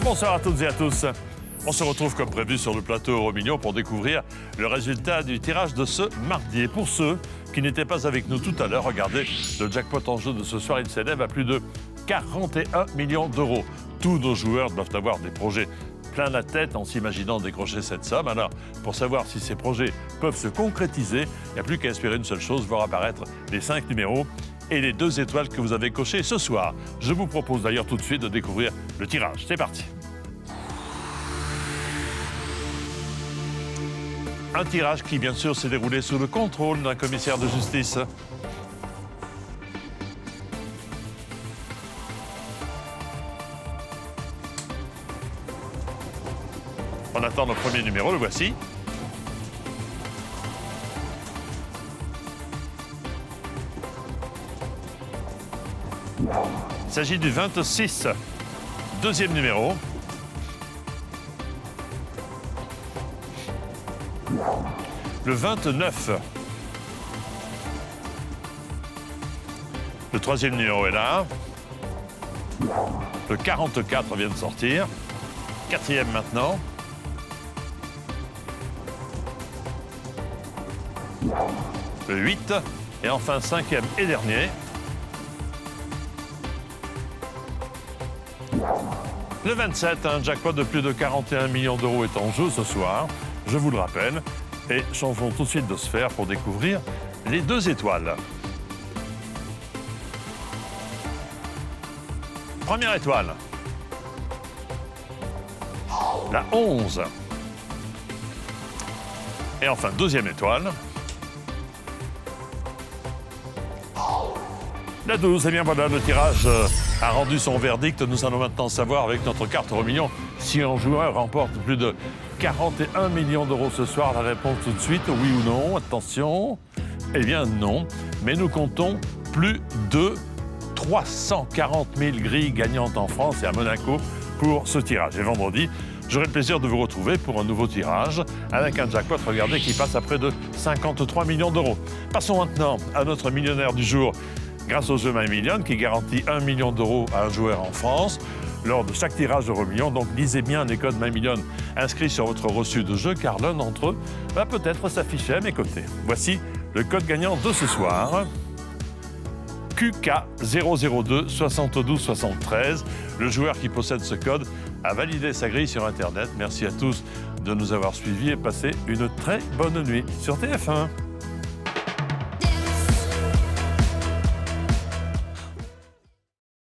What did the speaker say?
Bonsoir à toutes et à tous. On se retrouve comme prévu sur le plateau Euromillions pour découvrir le résultat du tirage de ce mardi. Et pour ceux qui n'étaient pas avec nous tout à l'heure, regardez, le jackpot en jeu de ce soir, il s'élève à plus de 41 millions d'euros. Tous nos joueurs doivent avoir des projets plein la tête en s'imaginant décrocher cette somme. Alors, pour savoir si ces projets peuvent se concrétiser, il n'y a plus qu'à espérer une seule chose, voir apparaître les 5 numéros et les 2 étoiles que vous avez cochées ce soir. Je vous propose d'ailleurs tout de suite de découvrir le tirage. C'est parti. Un tirage qui, bien sûr, s'est déroulé sous le contrôle d'un commissaire de justice. On attend le premier numéro, le voici. Il s'agit du 26, deuxième numéro. Le 29. Le troisième numéro est là. Le 44 vient de sortir. Quatrième maintenant. Le 8. Et enfin, cinquième et dernier. Le 27, un jackpot de plus de 41 millions d'euros est en jeu ce soir, je vous le rappelle. Et changeons tout de suite de sphère pour découvrir les 2 étoiles. Première étoile. La 11. Et enfin, deuxième étoile. La 12. Eh bien voilà, le tirage a rendu son verdict. Nous allons maintenant savoir avec notre carte Euromillions si un joueur remporte plus de 41 millions d'euros ce soir. La réponse tout de suite, oui ou non. Attention. Eh bien non. Mais nous comptons plus de 340 000 grilles gagnantes en France et à Monaco pour ce tirage. Et vendredi, j'aurai le plaisir de vous retrouver pour un nouveau tirage avec un jackpot, regardez, qui passe à près de 53 millions d'euros. Passons maintenant à notre millionnaire du jour grâce au jeu My Million qui garantit 1 million d'euros à un joueur en France lors de chaque tirage d'Euromillions. Donc lisez bien les codes My Million inscrits sur votre reçu de jeu car l'un d'entre eux va peut-être s'afficher à mes côtés. Voici le code gagnant de ce soir. QK002 72 73. Le joueur qui possède ce code a validé sa grille sur Internet. Merci à tous de nous avoir suivis et passez une très bonne nuit sur TF1.